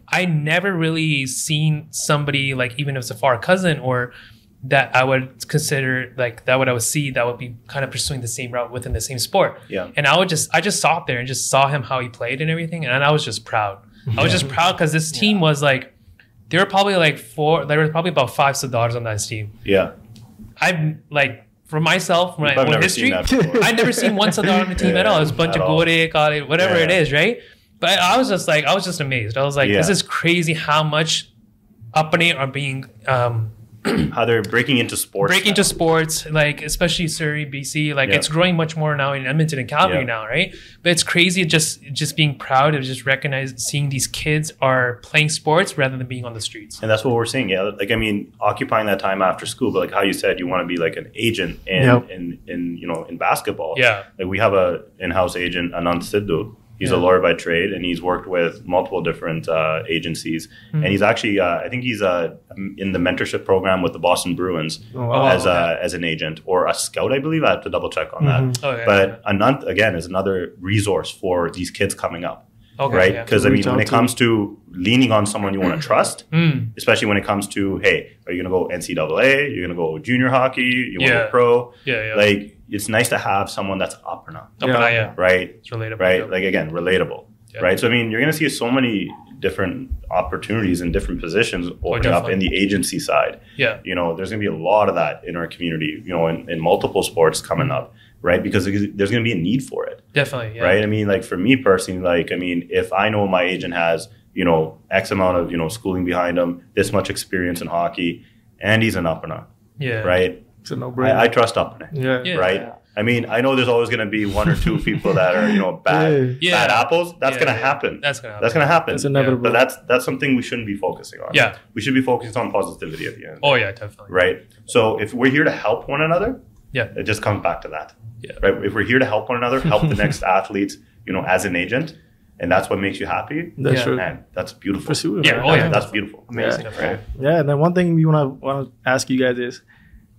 S1: I never really seen somebody like, even if it's a far cousin or that I would consider like that what I would see that would be kind of pursuing the same route within the same sport. And I just saw it there and just saw him how he played and everything, and I was just proud. I was just proud because this team was like, there were probably like there were probably about 5 Sardars on that team. I've like, for myself, my own history, I've never seen one Sardar on the team at all. It was a bunch of Gore, Kale, whatever it is, right? But I was just amazed. I was like, this is crazy how much Apne are being
S3: how they're breaking into sports,
S1: like especially Surrey, BC, like it's growing much more now in Edmonton and Calgary now, right? But it's crazy just being proud of just seeing these kids are playing sports rather than being on the streets.
S3: And that's what we're seeing. Like, I mean, occupying that time after school, but like how you said, you want to be like an agent in you know, in basketball. Like we have a in-house agent, Anand Sidhu, He's a lawyer by trade, and he's worked with multiple different agencies. And he's actually, I think he's in the mentorship program with the Boston Bruins as an agent or a scout, I believe. I have to double check on that. But again, is another resource for these kids coming up. Right? Because I mean, when it comes to leaning on someone you want to trust, especially when it comes to, hey, are you going to go NCAA? You're going to go junior hockey? You want to go pro? Like, it's nice to have someone that's Apna. Right?
S1: It's relatable.
S3: Right? Like, again, relatable. Right? So, I mean, you're going to see so many different opportunities in different positions opening up in the agency side. You know, there's going to be a lot of that in our community, you know, in multiple sports coming up. Right, because there's going to be a need for it.
S1: Definitely,
S3: right. I mean, like for me personally, like I mean, if I know my agent has X amount of schooling behind him, this much experience in hockey, and he's an Apna, right?
S2: It's a no-brainer.
S3: I trust Apna, right? I mean, I know there's always going to be one or two people that are bad apples. That's going to happen. That's going to happen.
S2: It's inevitable.
S3: But that's something we shouldn't be focusing on. We should be focusing on positivity at the end.
S1: Oh yeah, definitely.
S3: Right. So if we're here to help one another, it just comes back to that. Right. If we're here to help one another, help the next athletes, as an agent, and that's what makes you happy.
S2: That's true.
S3: Man, that's beautiful.
S2: Pursuit,
S3: that's beautiful.
S4: Amazing.
S3: Right.
S2: Yeah. And then one thing we want to ask you guys is,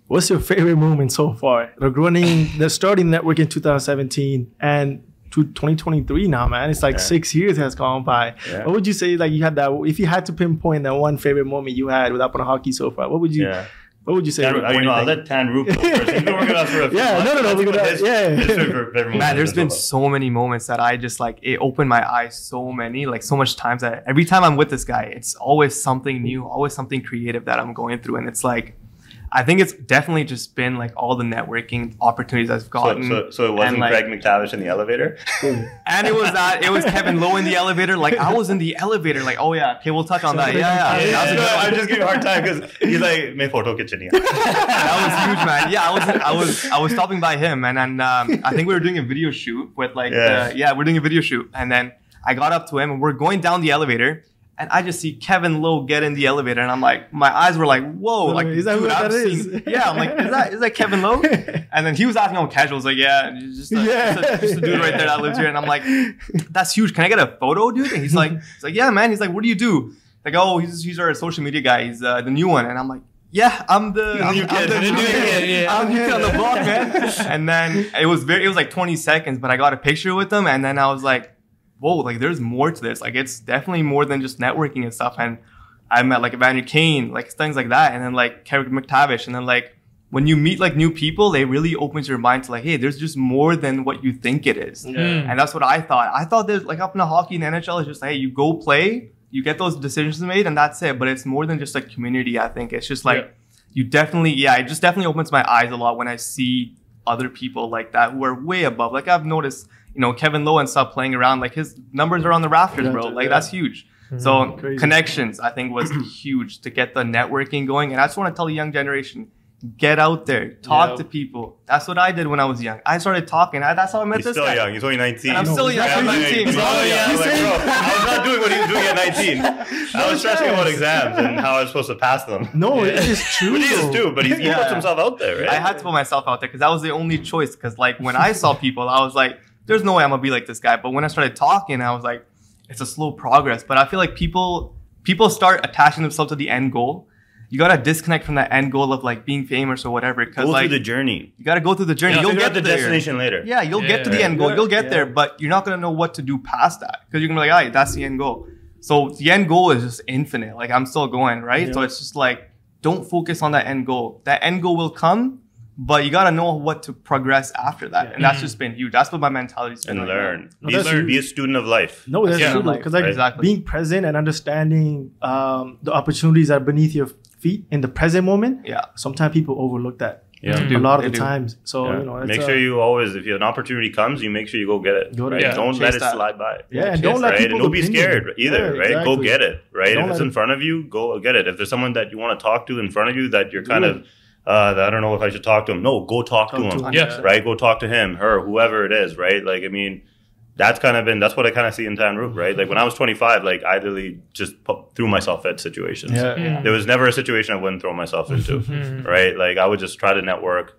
S2: what's your favorite moment so far? The starting network in 2017 and to 2023 now, man. It's like 6 years has gone by. What would you say? Like you had that. If you had to pinpoint that one favorite moment you had with Apna Hockey so far, what would you? What would you say?
S3: I'll let Tan Roop go first. He's been working on for a few months.
S4: Man, there's been so many moments that I just it opened my eyes so much times that every time I'm with this guy, it's always something new, always something creative that I'm going through. And it's I think it's definitely just been all the networking opportunities I've gotten.
S3: So it wasn't Craig McTavish in the elevator?
S4: And it was Kevin Lowe in the elevator. I was in the elevator. Okay, we'll touch on that.
S3: I just give you a hard time because he's like, "Main photo kitchen."
S4: That was huge, man. Yeah, I was stopping by him, and I think we were doing a video shoot with we're doing a video shoot, and then I got up to him, and we're going down the elevator. And I just see Kevin Lowe get in the elevator, and I'm my eyes were whoa,
S2: is that who that is?
S4: Yeah, I'm is that Kevin Lowe? And then he was asking on casual, just a dude right there that lives here, and I'm that's huge. Can I get a photo, dude? And he's like, yeah, man. He's what do you do? He's our social media guy. He's the new one, and I'm I'm the new kid on the block, man. And then it was 20 seconds, but I got a picture with him, and then I was whoa, there's more to this. It's definitely more than just networking and stuff. And I met Evander Kane, things like that. And then Craig McTavish. And then when you meet new people, it really opens your mind to hey, there's just more than what you think it is. And that's what I thought. I thought there's Apna Hockey and NHL is just hey, you go play, you get those decisions made, and that's it. But it's more than just a community, I think. It's just you definitely, it just definitely opens my eyes a lot when I see other people like that who are way above. I've noticed, Kevin Lowe and stuff playing around, his numbers are on the rafters, bro. That's huge. So connections, I think, was huge to get the networking going. And I just want to tell the young generation, get out there, talk to people. That's what I did when I was young. I started talking. That's how I met this guy.
S3: He's still young. He's only 19.
S4: And I'm still young. I'm 19.
S3: I was not doing what he was doing at 19. I was stressing about exams and how I was supposed to pass them.
S2: No, it is true.
S3: But he is too. But he puts himself out there, right?
S4: I had to put myself out there because that was the only choice. Because when I saw people, I was there's no way I'm gonna be like this guy. But when I started talking, I was it's a slow progress. But I feel people start attaching themselves to the end goal. You gotta disconnect from that end goal of being famous or whatever. Because
S3: go through the journey.
S4: You gotta go through the journey. You'll get
S3: the destination later.
S4: Yeah, you'll get to the end goal. You'll get there, but you're not gonna know what to do past that because you're gonna be all right, that's the end goal. So the end goal is just infinite. I'm still going, right? Yeah. So it's just don't focus on that end goal. That end goal will come. But you got to know what to progress after that. And that's just been huge. That's what my mentality's been.
S3: And learn. Be a student of life.
S2: No, that's true. Because exactly. Being present and understanding the opportunities that are beneath your feet in the present moment, sometimes people overlook that.
S3: Yeah.
S2: A lot of the times. So,
S3: make sure you always, if an opportunity comes, you make sure you go get it. Don't let it slide by.
S2: Yeah, and don't let people
S3: and don't be scared either, right? Exactly. Go get it, right?
S2: Don't
S3: if it's in front of you, go get it. If there's someone that you want to talk to in front of you that you're kind of, I don't know if I should talk to him. No, go talk to him. Right? Go talk to him, her, whoever it is, right? That's what I kind of see in Tan Roop, right? When I was 25, I literally just threw myself at situations. There was never a situation I wouldn't throw myself into, right? I would just try to network,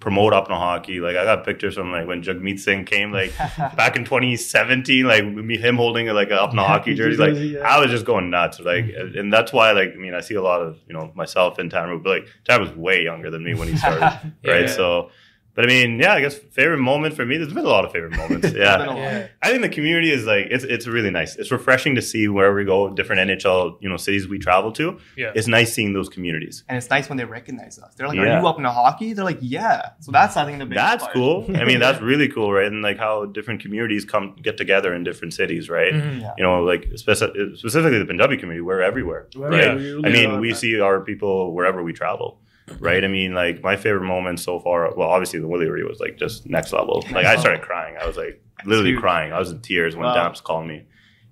S3: promote Apna Hockey. Like I got pictures from like when Jagmeet Singh came like back in 2017, like him holding like an Apna Hockey jersey. Like I was just going nuts. Like, and that's why like, I mean, I see a lot of, you know, myself and Tamru, but like Tamru was way younger than me when he started. Right. So, but I mean, yeah, I guess favorite moment for me, there's been a lot of favorite moments. Yeah. I think the community is like, it's really nice. It's refreshing to see wherever we go, different NHL, you know, cities we travel to. Yeah. It's nice seeing those communities.
S4: And it's nice when they recognize us. They're like, are you Apna Hockey? They're like, yeah. So that's, I think, the biggest
S3: part. Cool. I mean, that's really cool, right? And like how different communities get together in different cities, right? You know, like specifically the Punjabi community, we're everywhere, right? I mean, we see our people wherever we travel. Right. I mean, like my favorite moment so far. Well, obviously the Willie Ree was like just next level. Like I started crying. I was like literally crying. I was in tears when Damps called me,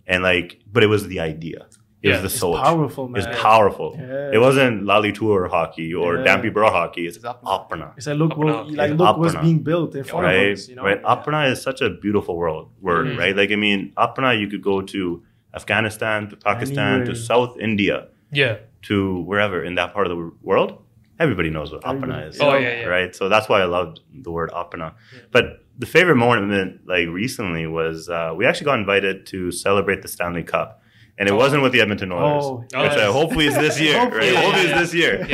S3: and like, but it was the idea. It was the soul.
S2: It's powerful, man.
S3: It's powerful. It wasn't Lali Toor hockey or Dampy Bra hockey. It's Apna.
S2: It's like look what's being built in front of us. You know?
S3: Right. Apna is such a beautiful word. Right. Like I mean, Apna. You could go to Afghanistan, to Pakistan, to South India, to wherever in that part of the world. Everybody knows what Apna is. Right? So that's why I loved the word Apna. But the favorite moment, like recently, was we actually got invited to celebrate the Stanley Cup. And it wasn't with the Edmonton Oilers, which hopefully is this year, right? Hopefully it's this year.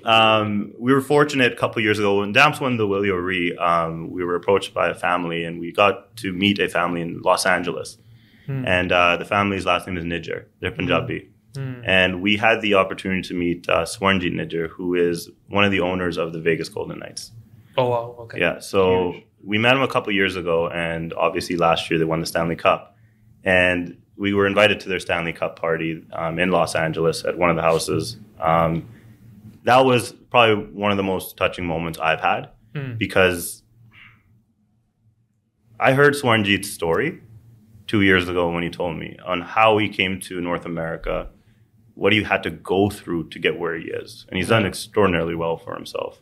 S3: But we were fortunate a couple years ago when Damps won the Willie O'Ree. We were approached by a family and we got to meet a family in Los Angeles. And the family's last name is Nijjar. They're Punjabi. And we had the opportunity to meet Swarnjeet Nijjar, who is one of the owners of the Vegas Golden Knights.
S1: Oh, wow. Okay.
S3: Yeah. So we met him a couple years ago, and obviously last year they won the Stanley Cup. And we were invited to their Stanley Cup party in Los Angeles at one of the houses. That was probably one of the most touching moments I've had because I heard Swarnjeet's story 2 years ago when he told me on how he came to North America, what he had to go through to get where he is. And he's done extraordinarily well for himself.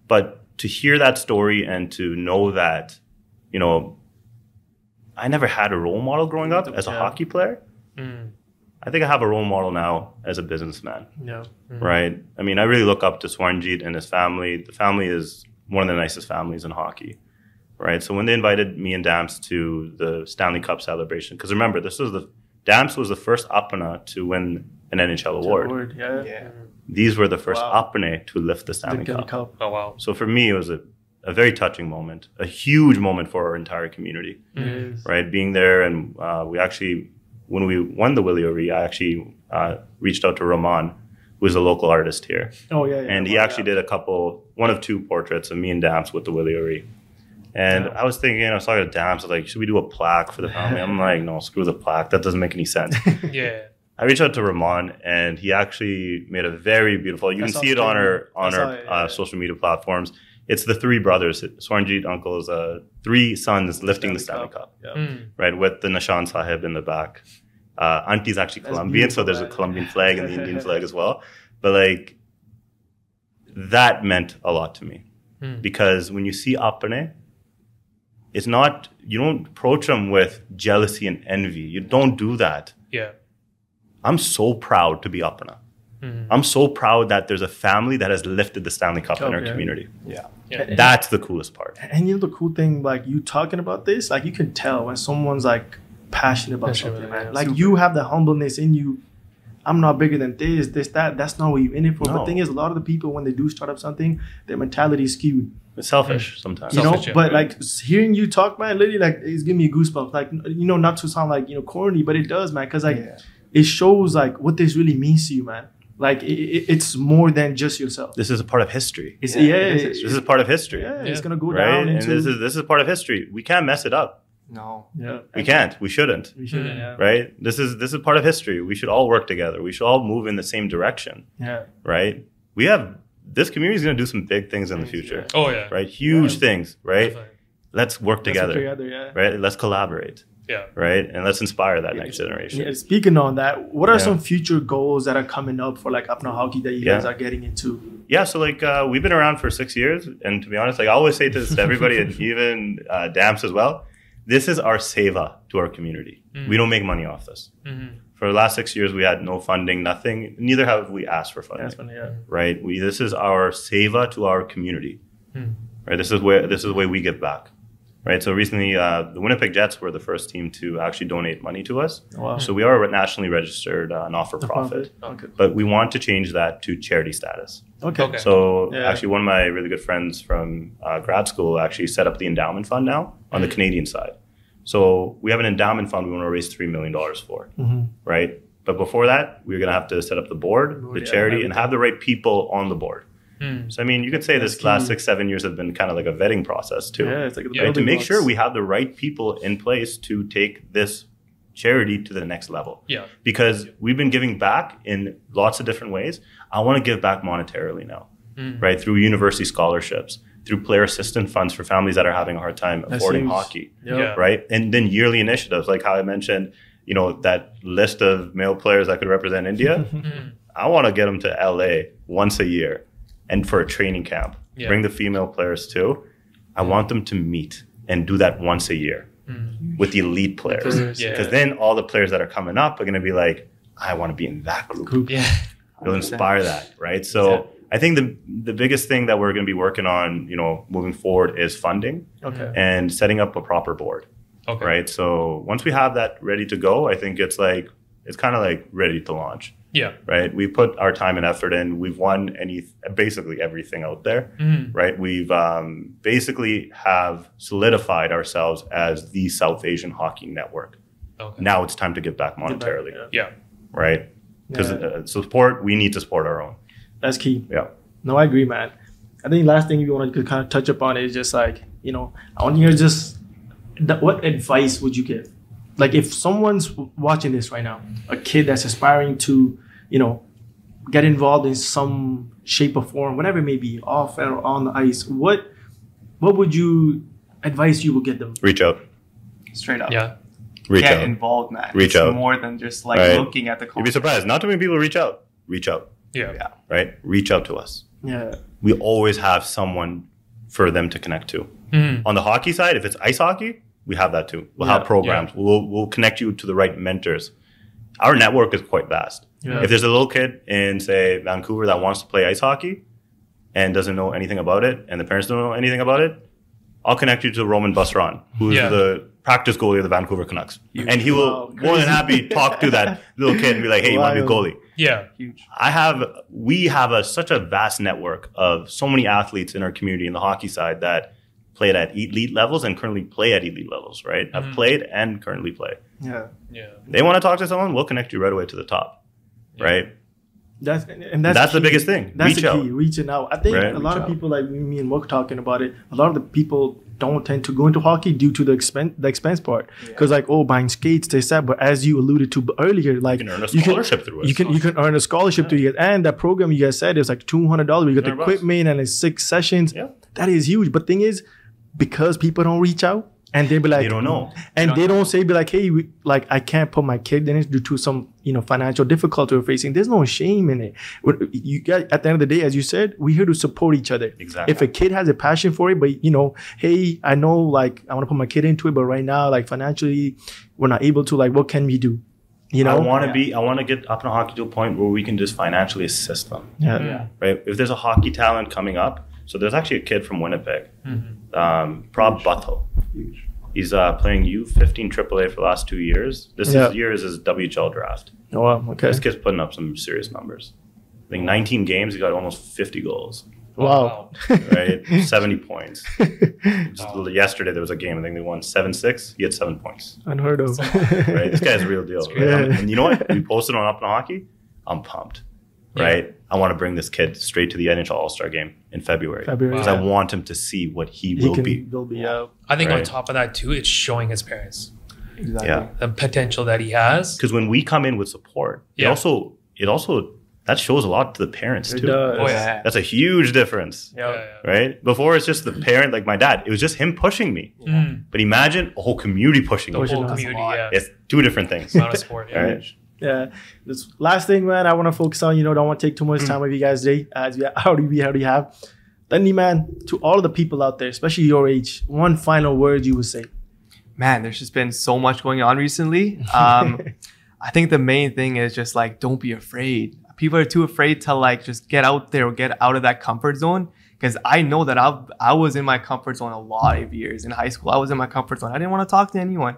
S3: But to hear that story and to know that, you know, I never had a role model growing up as a hockey player. I think I have a role model now as a businessman. Right? I mean, I really look up to Swarnjeet and his family. The family is one of the nicest families in hockey. Right. So when they invited me and Damps to the Stanley Cup celebration, because remember, Damps was the first Apna to win an NHL award. These were the first Apne to lift the Stanley Cup.
S1: Oh, wow.
S3: So for me, it was a very touching moment, a huge moment for our entire community. Right. Being there. And we actually, when we won the Willie O'Ree, I actually reached out to Rahman, who is a local artist here. And he actually did one of two portraits of me and Damps with the Willie O'Ree. And I was thinking, I was talking to Damps, I was like, should we do a plaque for the family? I'm like, no, screw the plaque. That doesn't make any sense. I reached out to Rahman, and he actually made a very beautiful, you can see it on our social media platforms. It's the three brothers, Swarnjeet uncles, three sons lifting the Stanley Cup, right, with the Nishan Sahib in the back. Auntie's actually Colombian, so there's a Colombian flag and the Indian flag as well. But like, that meant a lot to me. Because when you see Apne, it's not, you don't approach them with jealousy and envy. You don't do that. I'm so proud to be Apna. I'm so proud that there's a family that has lifted the Stanley Cup in our community. That's the coolest part.
S2: And you know the cool thing, like you talking about this, like you can tell when someone's like passionate about something, man. Like you have the humbleness in you. I'm not bigger than this, that. That's not what you're in it for. But the thing is, a lot of the people, when they do start up something, their mentality is skewed.
S3: It's selfish sometimes.
S2: You know, but like hearing you talk, man, literally, like it's giving me goosebumps. Like, you know, not to sound like, you know, corny, but it does, man. Because like it shows like what this really means to you, man. Like it's more than just yourself.
S3: This is a part of history.
S2: This is
S3: a part of history.
S2: It's gonna go down into...
S3: And this is part of history. We can't mess it up.
S4: No.
S3: We can't. We shouldn't. Right? This is part of history. We should all work together. We should all move in the same direction. Right? This community is going to do some big things in the future. Right? Huge things, right? Definitely. Let's work together. Right? Let's collaborate. Right? And let's inspire that next generation.
S2: Speaking on that, what are some future goals that are coming up for like Apna Hockey that you guys are getting into?
S3: So like we've been around for 6 years, and to be honest, like I always say this to everybody, and even Damps as well. this is our seva to our community. We don't make money off this. For the last 6 years, we had no funding, nothing. Neither have we asked for funding.
S2: Funny, yeah.
S3: Right? This is our seva to our community. Right? This is the way we give back. Right? So recently, the Winnipeg Jets were the first team to actually donate money to us.
S2: Wow.
S3: So we are a nationally registered not-for-profit.
S1: Okay.
S3: But we want to change that to charity status.
S2: Okay.
S3: So actually, one of my really good friends from grad school actually set up the endowment fund now on the Canadian side. So we have an endowment fund we want to raise $3 million for, right? But before that, we're going to have to set up the board, the charity, and have the right people on the board. So, I mean, you could say this last 6-7 years have been kind of like a vetting process too.
S2: Yeah, it's like
S3: right? To make sure we have the right people in place to take this charity to the next level.
S1: Yeah.
S3: Because we've been giving back in lots of different ways. I want to give back monetarily now, right? Through university scholarships, through player assistance funds for families that are having a hard time affording hockey, right? And then yearly initiatives, like how I mentioned, you know, that list of male players that could represent India. I want to get them to LA once a year and for a training camp. Bring the female players too. I want them to meet and do that once a year with the elite players. Because then all the players that are coming up are going to be like, I want to be in that group. It'll inspire that, right? So I think the biggest thing that we're going to be working on, you know, moving forward is funding and setting up a proper board. Right. So once we have that ready to go, I think it's kind of like ready to launch. Right. We put our time and effort in. We've won basically everything out there. Right. We've basically have solidified ourselves as the South Asian hockey network. Now it's time to give back monetarily. Right. Because support, we need to support our own.
S2: That's key.
S3: Yeah.
S2: No, I agree, man. I think last thing you want to kind of touch upon is just like, you know, I want to hear just what advice would you give? Like if someone's watching this right now, a kid that's aspiring to, you know, get involved in some shape or form, whatever it may be, off or on the ice, what would you advise you would get them?
S3: Reach out.
S4: Straight up.
S3: Reach
S4: Get
S3: out.
S4: involved, man.
S3: Reach
S4: it's
S3: out.
S4: more than just like looking at the
S3: You'd be surprised. Not too many people reach out. Reach out. Right? Reach out to us. We always have someone for them to connect to. On the hockey side, if it's ice hockey, we have that too. We'll have programs. We'll connect you to the right mentors. Our network is quite vast. If there's a little kid in, say, Vancouver that wants to play ice hockey and doesn't know anything about it, and the parents don't know anything about it, I'll connect you to Roman Busron, who's the practice goalie of the Vancouver Canucks. And he will more than happy talk to that little kid and be like, hey, you want to be a goalie?
S4: Huge.
S3: We have such a vast network of so many athletes in our community in the hockey side that played at elite levels and currently play at elite levels, right? Have played and currently play. They want to talk to someone, we'll connect you right away to the top, right? That's the biggest thing.
S2: That's the key, reaching out. I think a lot of people, like me and Mukh talking about it, a lot of the people don't tend to go into hockey due to the expense part. Because buying skates, they said, but as you alluded to earlier, like
S3: you can earn a scholarship through it.
S2: You can earn a scholarship through it. And that program you guys said is like $200. You got the equipment and it's 6 sessions. That is huge. But thing is, because people don't reach out, and they be like,
S3: they don't know,
S2: and they don't say, be like, hey, I can't put my kid in it due to some, you know, financial difficulty we're facing. There's no shame in it. You guys, at the end of the day, as you said, we're here to support each other.
S3: Exactly.
S2: If a kid has a passion for it, but you know, hey, I know, like, I want to put my kid into it, but right now, like, financially, we're not able to. Like, what can we do? You know,
S3: I want to get Apna Hockey to a point where we can just financially assist them. Right. If there's a hockey talent coming up, so there's actually a kid from Winnipeg, Prab Butto. He's playing U15 AAA for the last 2 years. This year is his WHL draft.
S2: Oh, wow. Okay.
S3: This kid's putting up some serious numbers. I think 19 games, he got almost 50 goals.
S2: Wow.
S3: Right? 70 points. Yesterday there was a game, I think they won 7-6. He had 7 points.
S2: Unheard of.
S3: Right? This guy's a real deal. Right? And you know what? We posted on Apna Hockey. I'm pumped. Right? I want to bring this kid straight to the NHL All-Star game in February. Because I want him to see what he will be.
S1: I think on top of that too, it's showing his parents the potential that he has.
S3: Because when we come in with support, it also that shows a lot to the parents too. That's a huge difference. Right? Before it's just the parent, like my dad, it was just him pushing me. But imagine a whole community pushing you. It's two different things.
S1: Not a sport.
S3: Right?
S2: This last thing, man, I want to focus on, you know, don't want to take too much time with you guys today. As we already have. Then, man, to all of the people out there, especially your age, one final word you would say.
S4: Man, there's just been so much going on recently. I think the main thing is just like, don't be afraid. People are too afraid to like just get out there or get out of that comfort zone. Because I know that I was in my comfort zone a lot of years. In high school, I was in my comfort zone. I didn't want to talk to anyone.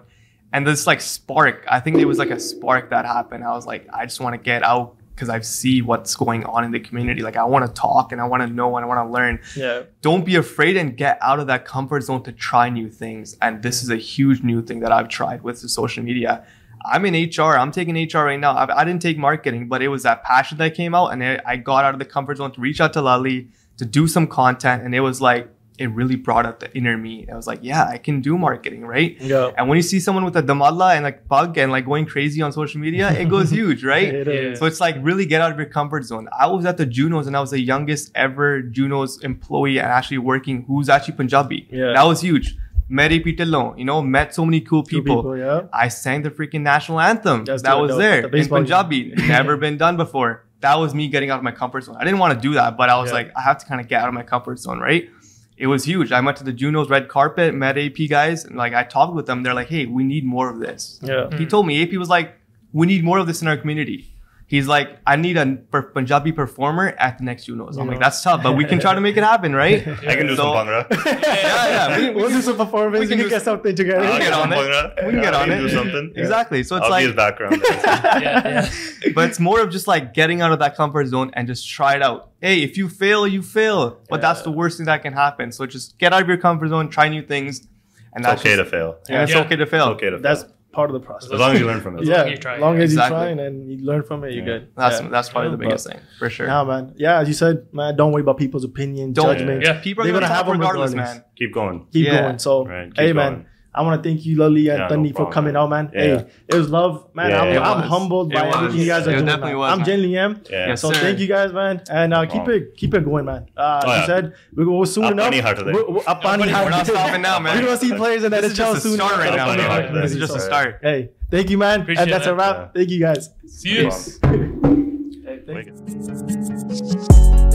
S4: And this like spark, I think there was like a spark that happened. I was like, I just want to get out because I see what's going on in the community. Like I want to talk and I want to know and I want to learn.
S2: Yeah.
S4: Don't be afraid and get out of that comfort zone to try new things. And this is a huge new thing that I've tried with the social media. I'm in HR. I'm taking HR right now. I didn't take marketing, but it was that passion that came out. And I got out of the comfort zone to reach out to Lali, to do some content. And it was like, it really brought up the inner me. I was like, yeah, I can do marketing, right?
S2: Yeah.
S4: And when you see someone with a damadla and like bug and like going crazy on social media, it goes huge, right?
S2: It is.
S4: So it's like really get out of your comfort zone. I was at the Junos and I was the youngest ever Junos employee and actually working who's actually Punjabi.
S2: Yeah.
S4: That was huge. Met AP Tillon, you know, met so many cool people.
S2: Yeah.
S4: I sang the freaking national anthem.
S2: That's
S4: that was
S2: dope.
S4: there
S2: The
S4: in Punjabi. Never been done before. That was me getting out of my comfort zone. I didn't want to do that, but I was like, I have to kind of get out of my comfort zone, right? It was huge. I went to the Junos red carpet, met AP guys, and like I talked with them. They're like, hey, we need more of this.
S2: Yeah.
S4: He told me, AP was like, we need more of this in our community. He's like, I need a Punjabi performer at the next Junos. I'm like, that's tough, but we can try to make it happen, right?
S3: I can do some bhangra.
S4: Yeah.
S2: We'll do some performance. We can get something together.
S4: We can get on it. We can get on it.
S3: Do something.
S4: Exactly. So it's
S3: I'll
S4: like
S3: be his background.
S4: But it's more of just like getting out of that comfort zone and just try it out. Hey, if you fail, you fail. But that's the worst thing that can happen. So just get out of your comfort zone, try new things. And
S3: It's okay to fail.
S4: And it's okay to fail.
S3: It's okay to fail.
S2: That's part of the process.
S3: As long as you learn from it.
S2: Yeah,
S1: you try.
S2: as long as
S4: Exactly.
S2: you try and then you learn from it, you're good.
S4: That's probably the biggest thing, for sure.
S2: Yeah, man. Yeah, as you said, man, don't worry about people's opinion, judgment.
S1: Yeah.
S4: People are
S2: They're
S4: gonna
S2: gonna
S4: have
S2: have them
S4: regardless,
S2: regardless.
S4: man.
S3: Keep going.
S2: Keep
S4: Yeah.
S2: going. So,
S3: Right, keep
S2: hey,
S3: going.
S2: man, I want to thank you, Lali and
S3: Yeah, no
S2: Tandi, for
S3: problem,
S2: coming
S3: man.
S2: out, man.
S3: Yeah.
S2: Hey, it was love, man.
S3: Yeah, it
S2: I'm
S4: was.
S2: humbled by
S4: It was.
S2: everything you guys are
S4: It
S2: doing.
S4: definitely
S2: Man.
S4: was,
S2: I'm
S4: man.
S2: genuinely am.
S3: Yeah.
S2: So
S4: sir.
S2: thank you guys, man, and keep it going, man.
S3: yeah.
S2: You said we'll soon enough.
S3: Apani Hut today.
S4: We're not stopping now, man.
S2: We're gonna see players in that
S4: This is just a
S2: soon.
S4: start right now,
S3: Apani Hut
S4: man.
S3: today.
S4: This is just a start.
S2: Hey, thank you, man.
S1: Appreciate
S2: And that's a
S1: that.
S2: wrap.
S3: Yeah.
S2: Thank you, guys.
S1: See you.
S2: Hey, thank you.
S3: Make it.